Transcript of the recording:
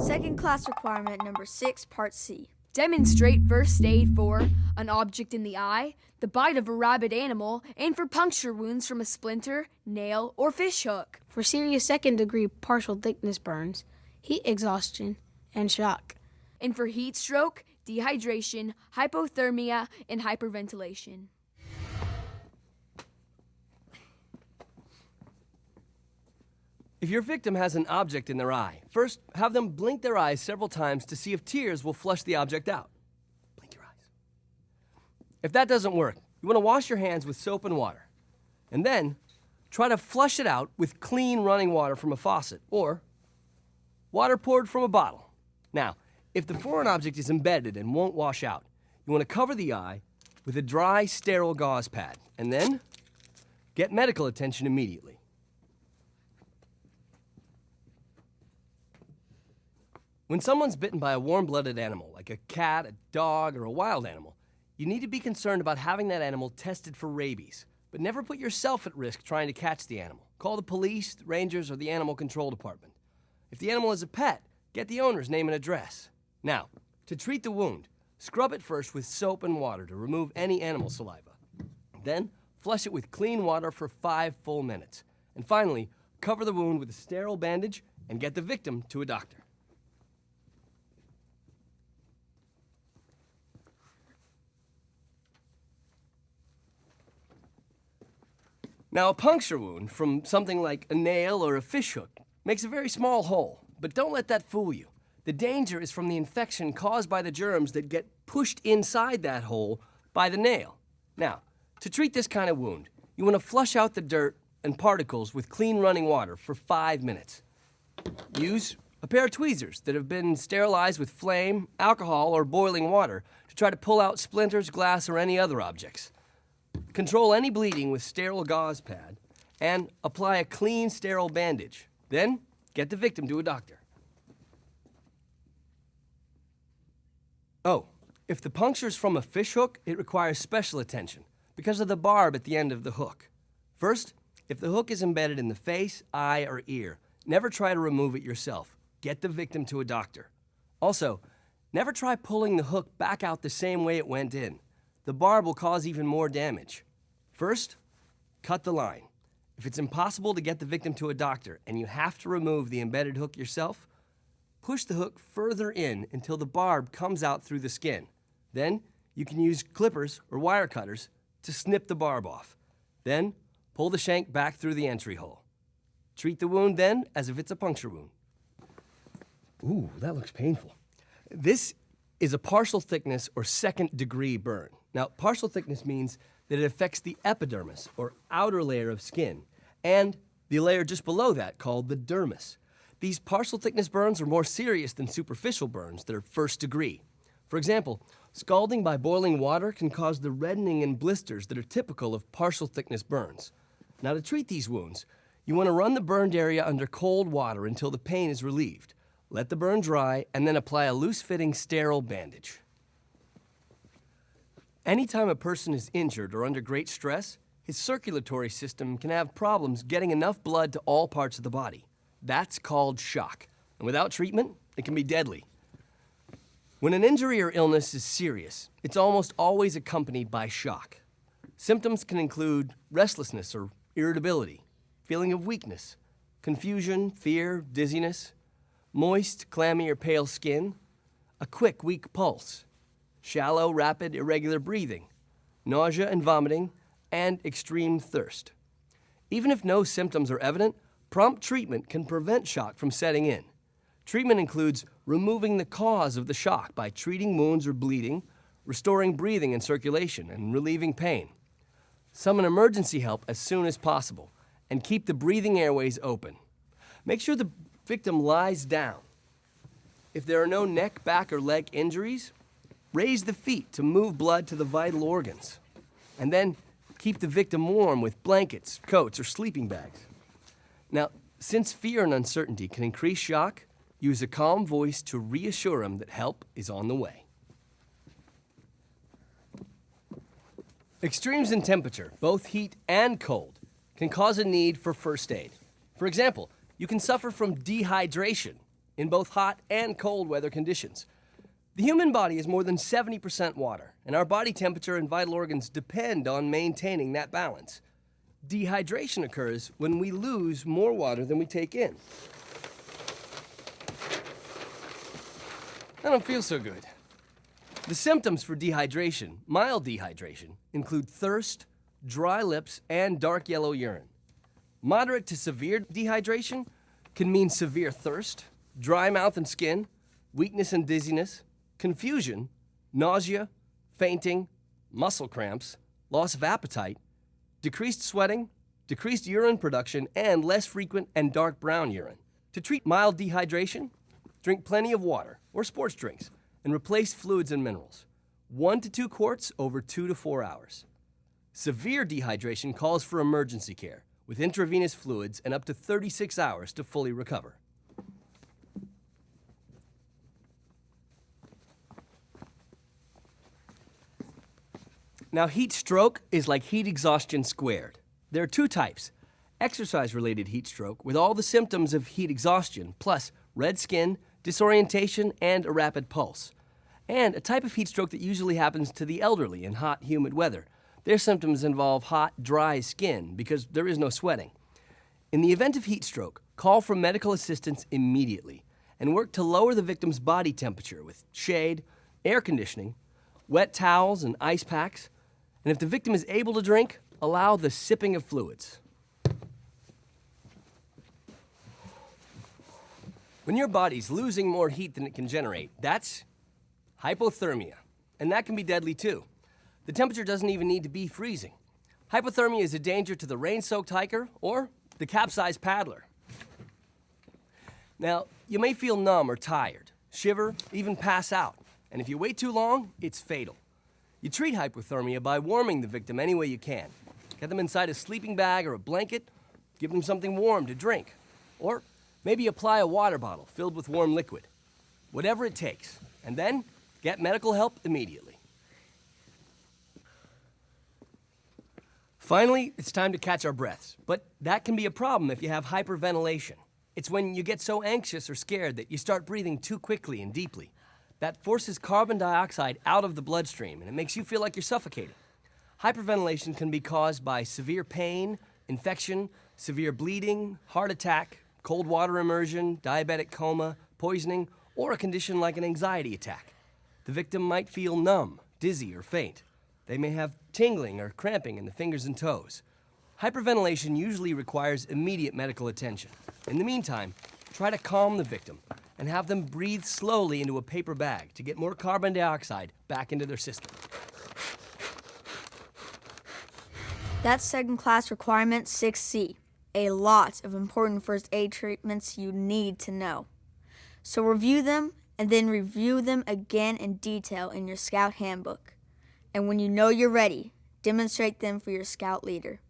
Second class requirement number 6, part C. Demonstrate first aid for an object in the eye, the bite of a rabid animal, and for puncture wounds from a splinter, nail, or fish hook. For serious second-degree partial thickness burns, heat exhaustion, and shock. And for heat stroke, dehydration, hypothermia, and hyperventilation. If your victim has an object in their eye, first have them blink their eyes several times to see if tears will flush the object out. Blink your eyes. If that doesn't work, you want to wash your hands with soap and water. And then try to flush it out with clean running water from a faucet or water poured from a bottle. Now, if the foreign object is embedded and won't wash out, you want to cover the eye with a dry, sterile gauze pad and then get medical attention immediately. When someone's bitten by a warm-blooded animal, like a cat, a dog, or a wild animal, you need to be concerned about having that animal tested for rabies, but never put yourself at risk trying to catch the animal. Call the police, the rangers, or the animal control department. If the animal is a pet, get the owner's name and address. Now, to treat the wound, scrub it first with soap and water to remove any animal saliva. Then, flush it with clean water for 5 full minutes. And finally, cover the wound with a sterile bandage and get the victim to a doctor. Now, a puncture wound from something like a nail or a fish hook makes a very small hole, but don't let that fool you. The danger is from the infection caused by the germs that get pushed inside that hole by the nail. Now, to treat this kind of wound, you want to flush out the dirt and particles with clean running water for 5 minutes. Use a pair of tweezers that have been sterilized with flame, alcohol, or boiling water to try to pull out splinters, glass, or any other objects. Control any bleeding with sterile gauze pad and apply a clean, sterile bandage. Then, get the victim to a doctor. Oh, if the puncture is from a fish hook, it requires special attention because of the barb at the end of the hook. First, if the hook is embedded in the face, eye, or ear, never try to remove it yourself. Get the victim to a doctor. Also, never try pulling the hook back out the same way it went in. The barb will cause even more damage. First, cut the line. If it's impossible to get the victim to a doctor and you have to remove the embedded hook yourself, push the hook further in until the barb comes out through the skin. Then, you can use clippers or wire cutters to snip the barb off. Then, pull the shank back through the entry hole. Treat the wound then as if it's a puncture wound. Ooh, that looks painful. This is a partial thickness or second-degree burn. Now, partial thickness means that it affects the epidermis, or outer layer of skin, and the layer just below that, called the dermis. These partial thickness burns are more serious than superficial burns that are first degree. For example, scalding by boiling water can cause the reddening and blisters that are typical of partial thickness burns. Now, to treat these wounds, you want to run the burned area under cold water until the pain is relieved. Let the burn dry, and then apply a loose-fitting sterile bandage. Anytime a person is injured or under great stress, his circulatory system can have problems getting enough blood to all parts of the body. That's called shock, and without treatment, it can be deadly. When an injury or illness is serious, it's almost always accompanied by shock. Symptoms can include restlessness or irritability, feeling of weakness, confusion, fear, dizziness, moist, clammy, or pale skin, a quick, weak pulse, shallow, rapid, irregular breathing, nausea and vomiting, and extreme thirst. Even if no symptoms are evident, prompt treatment can prevent shock from setting in. Treatment includes removing the cause of the shock by treating wounds or bleeding, restoring breathing and circulation, and relieving pain. Summon emergency help as soon as possible, and keep the breathing airways open. Make sure the victim lies down. If there are no neck, back, or leg injuries, raise the feet to move blood to the vital organs. And then keep the victim warm with blankets, coats, or sleeping bags. Now, since fear and uncertainty can increase shock, use a calm voice to reassure him that help is on the way. Extremes in temperature, both heat and cold, can cause a need for first aid. For example, you can suffer from dehydration in both hot and cold weather conditions. The human body is more than 70% water, and our body temperature and vital organs depend on maintaining that balance. Dehydration occurs when we lose more water than we take in. I don't feel so good. The symptoms for dehydration, mild dehydration, include thirst, dry lips, and dark yellow urine. Moderate to severe dehydration can mean severe thirst, dry mouth and skin, weakness and dizziness, confusion, nausea, fainting, muscle cramps, loss of appetite, decreased sweating, decreased urine production, and less frequent and dark brown urine. To treat mild dehydration, drink plenty of water or sports drinks and replace fluids and minerals. 1 to 2 quarts over 2 to 4 hours. Severe dehydration calls for emergency care with intravenous fluids and up to 36 hours to fully recover. Now, heat stroke is like heat exhaustion squared. There are 2 types: exercise-related heat stroke with all the symptoms of heat exhaustion, plus red skin, disorientation, and a rapid pulse. And a type of heat stroke that usually happens to the elderly in hot, humid weather. Their symptoms involve hot, dry skin because there is no sweating. In the event of heat stroke, call for medical assistance immediately and work to lower the victim's body temperature with shade, air conditioning, wet towels, and ice packs. And if the victim is able to drink, allow the sipping of fluids. When your body's losing more heat than it can generate, that's hypothermia. And that can be deadly too. The temperature doesn't even need to be freezing. Hypothermia is a danger to the rain-soaked hiker or the capsized paddler. Now, you may feel numb or tired, shiver, even pass out. And if you wait too long, it's fatal. You treat hypothermia by warming the victim any way you can. Get them inside a sleeping bag or a blanket, give them something warm to drink, or maybe apply a water bottle filled with warm liquid. Whatever it takes. And then get medical help immediately. Finally, it's time to catch our breaths. But that can be a problem if you have hyperventilation. It's when you get so anxious or scared that you start breathing too quickly and deeply. That forces carbon dioxide out of the bloodstream, and it makes you feel like you're suffocating. Hyperventilation can be caused by severe pain, infection, severe bleeding, heart attack, cold water immersion, diabetic coma, poisoning, or a condition like an anxiety attack. The victim might feel numb, dizzy, or faint. They may have tingling or cramping in the fingers and toes. Hyperventilation usually requires immediate medical attention. In the meantime, try to calm the victim and have them breathe slowly into a paper bag to get more carbon dioxide back into their system. That's second class requirement 6C. A lot of important first aid treatments you need to know. So review them and then review them again in detail in your Scout handbook. And when you know you're ready, demonstrate them for your Scout leader.